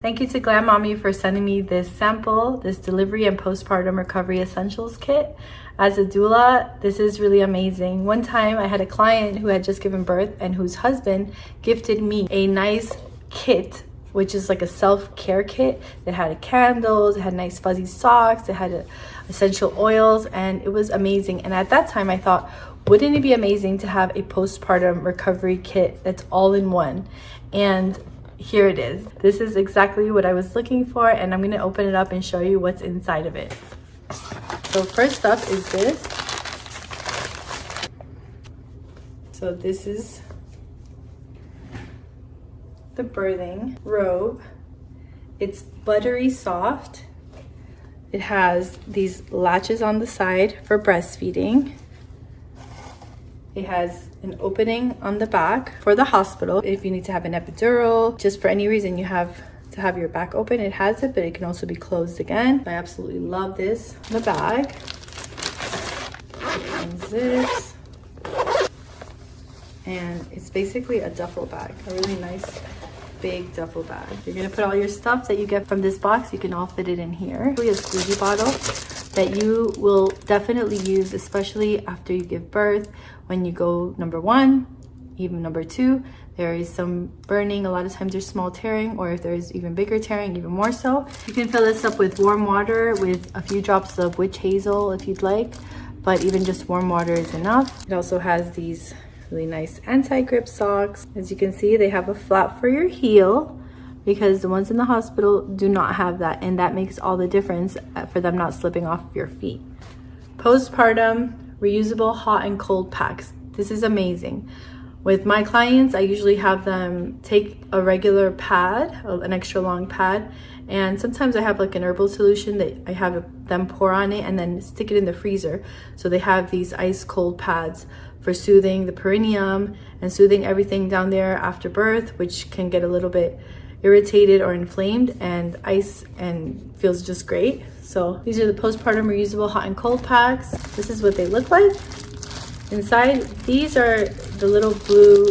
Thank you to Glamommy for sending me this sample, this delivery and postpartum recovery essentials kit. As a doula, this is really amazing. One time I had a client who had just given birth and whose husband gifted me a nice kit, which is like a self-care kit that had candles, it had nice fuzzy socks, it had essential oils, and it was amazing. And at that time I thought, wouldn't it be amazing to have a postpartum recovery kit that's all in one? And here it is. This is exactly what I was looking for, and I'm going to open it up and show you what's inside of it. So first up is this. So this is the birthing robe. It's buttery soft. It has these latches on the side for breastfeeding. It has an opening on the back for the hospital. If you need to have an epidural, just for any reason you have to have your back open, it has it, but it can also be closed again. I absolutely love this. The bag. It unzips. And it's basically a duffel bag, a really nice big duffel bag. You're gonna put all your stuff that you get from this box, you can all fit it in here. Really a squeegee bottle that you will definitely use, especially after you give birth. When you go number one, even number two, there is some burning. A lot of times there's small tearing, or if there's even bigger tearing, even more so. You can fill this up with warm water with a few drops of witch hazel if you'd like, but even just warm water is enough. It also has these really nice anti-grip socks. As you can see, they have a flap for your heel because the ones in the hospital do not have that, and that makes all the difference for them not slipping off of your feet. Postpartum reusable hot and cold packs. This is amazing. With my clients, I usually have them take a regular pad, an extra long pad, and sometimes I have like an herbal solution that I have them pour on it and then stick it in the freezer. So they have these ice cold pads for soothing the perineum and soothing everything down there after birth, which can get a little bit irritated or inflamed, and ice and feels just great. So these are the postpartum reusable hot and cold packs. This is what they look like. Inside, these are the little blue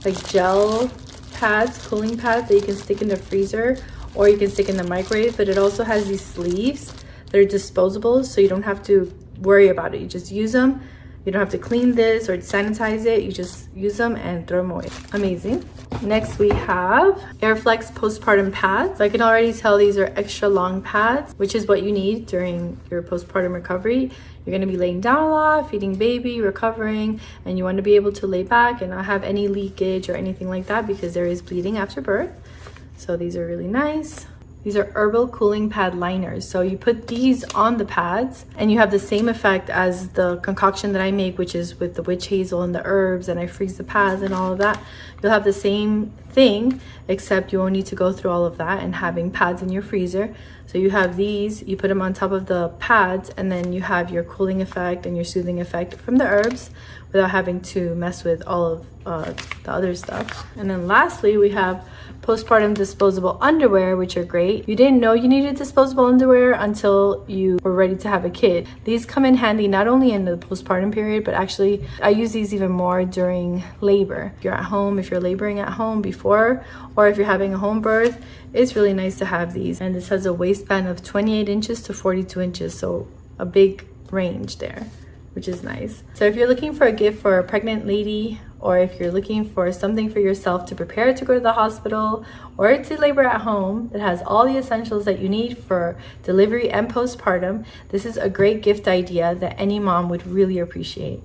like gel pads, cooling pads that you can stick in the freezer or you can stick in the microwave, but it also has these sleeves that are disposable, so you don't have to worry about it. You just use them. You don't have to clean this or sanitize it. You just use them and throw them away. Amazing. Next we have Airflex postpartum pads. So I can already tell these are extra long pads, which is what you need during your postpartum recovery. You're gonna be laying down a lot, feeding baby, recovering, and you want to be able to lay back and not have any leakage or anything like that because there is bleeding after birth. So these are really nice. These are herbal cooling pad liners. So you put these on the pads and you have the same effect as the concoction that I make, which is with the witch hazel and the herbs, and I freeze the pads and all of that. You'll have the same thing, except you won't need to go through all of that and having pads in your freezer. So you have these, you put them on top of the pads, and then you have your cooling effect and your soothing effect from the herbs without having to mess with all of the other stuff. And then lastly, we have postpartum disposable underwear, which are great. You didn't know you needed disposable underwear until you were ready to have a kid. These come in handy not only in the postpartum period, but actually I use these even more during labor. If you're at home, if you're laboring at home before, or if you're having a home birth, it's really nice to have these. And this has a waistband of 28 inches to 42 inches, so a big range there, which is nice. So if you're looking for a gift for a pregnant lady, or if you're looking for something for yourself to prepare to go to the hospital or to labor at home that has all the essentials that you need for delivery and postpartum, this is a great gift idea that any mom would really appreciate.